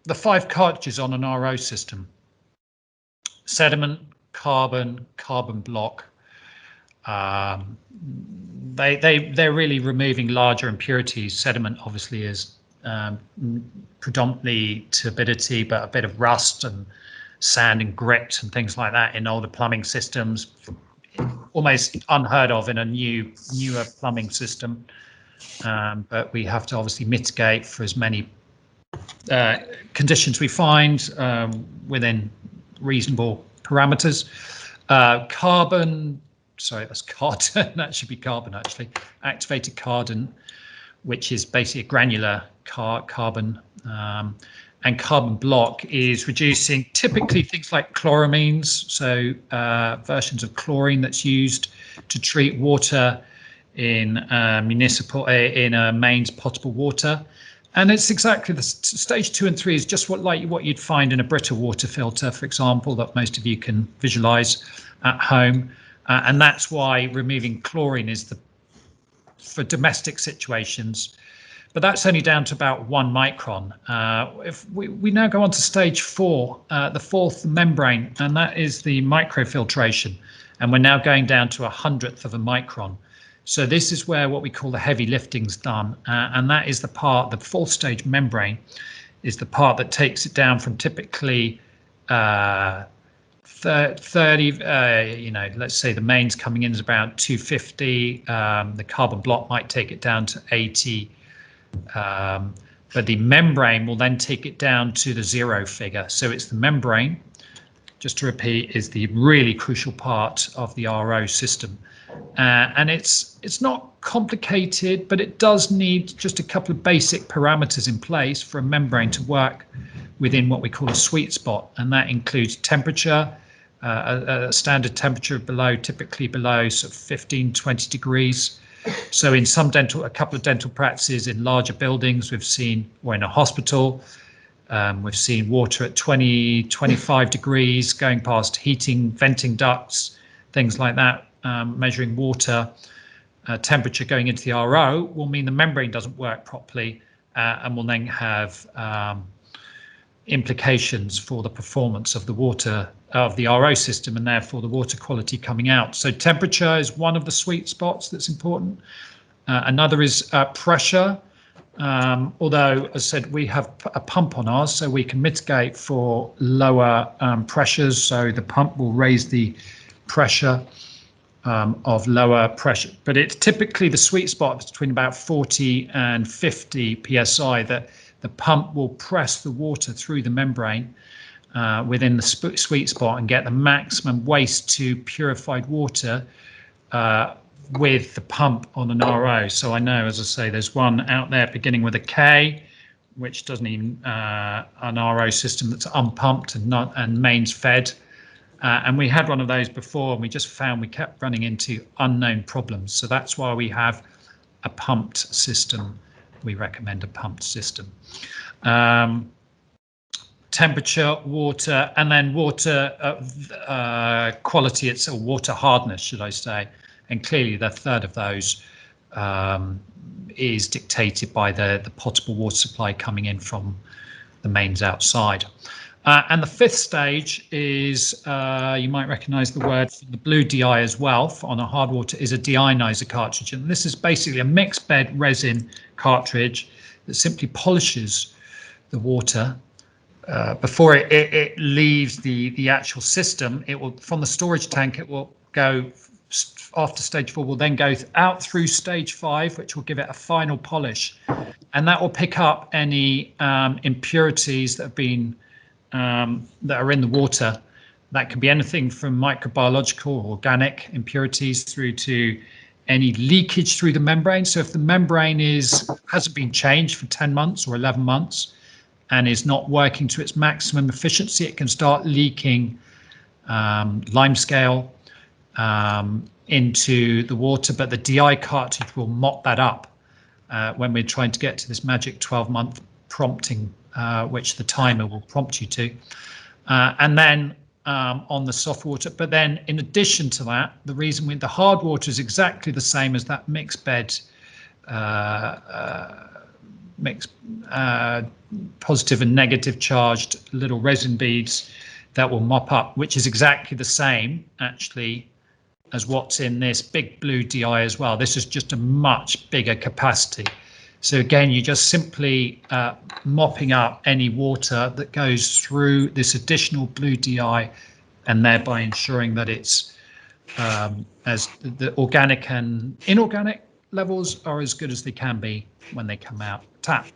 the 5 cartridges on an RO system: sediment, carbon, carbon block. They're really removing larger impurities. Sediment obviously is predominantly turbidity, but a bit of rust and sand and grit and things like that in older plumbing systems, almost unheard of in a newer plumbing system. But we have to obviously mitigate for as many conditions we find within reasonable parameters. Carbon, sorry, that's cardon. That should be carbon actually. Activated cardon, which is basically a granular carbon. And carbon block is reducing typically things like chloramines, so versions of chlorine that's used to treat water in municipal, in mains potable water. And it's exactly the stage 2 and 3 is just what you'd find in a Brita water filter, for example, that most of you can visualize at home. And that's why removing chlorine is for domestic situations. But that's only down to about 1 micron. If we now go on to stage 4, the 4th membrane, and that is the microfiltration. And we're now going down to 1/100th of a micron. So this is where what we call the heavy lifting's done, and that is the part, the 4th stage membrane is the part that takes it down from typically 30, let's say the mains coming in is about 250, the carbon block might take it down to 80, but the membrane will then take it down to the 0 figure. So it's the membrane, just to repeat, is the really crucial part of the RO system. And it's not complicated, but it does need just a couple of basic parameters in place for a membrane to work within what we call a sweet spot, and that includes temperature, a standard temperature typically below sort of 15-20 degrees. So in a couple of dental practices in larger buildings, we've seen, or in a hospital, we've seen water at 20-25 degrees going past heating, venting ducts, things like that. Measuring water temperature going into the RO will mean the membrane doesn't work properly and will then have implications for the performance of the water of the RO system and therefore the water quality coming out. So temperature is one of the sweet spots that's important. Another is pressure. Although, as I said, we have a pump on ours, so we can mitigate for lower pressures. So the pump will raise the pressure of lower pressure, but it's typically the sweet spot between about 40 and 50 psi that the pump will press the water through the membrane within the sweet spot and get the maximum waste to purified water with the pump on an RO. So I know, as I say, there's one out there beginning with a K, which doesn't even an RO system that's unpumped and mains fed. And we had one of those before, and we just found we kept running into unknown problems. So that's why we have a pumped system. We recommend a pumped system. Temperature, water, and then water quality, it's a water hardness, should I say. And clearly the third of those is dictated by the potable water supply coming in from the mains outside. And the 5th stage is, you might recognize the word from the blue DI as well, on a hard water, is a deionizer cartridge. And this is basically a mixed bed resin cartridge that simply polishes the water before it leaves the actual system. It will, from the storage tank, it will go, after stage 4, will then go out through stage 5, which will give it a final polish. And that will pick up any impurities that have been that are in the water. That can be anything from microbiological or organic impurities through to any leakage through the membrane. So if the membrane hasn't been changed for 10 months or 11 months and is not working to its maximum efficiency, it can start leaking limescale into the water, but the DI cartridge will mop that up when we're trying to get to this magic 12-month prompting, which the timer will prompt you to. And then on the soft water, but then in addition to that, the reason the hard water is exactly the same as that mixed bed mix positive and negative charged little resin beads that will mop up, which is exactly the same actually as what's in this big blue DI as well. This is just a much bigger capacity. So again, you're just simply mopping up any water that goes through this additional blue DI, and thereby ensuring that it's as the organic and inorganic levels are as good as they can be when they come out tap.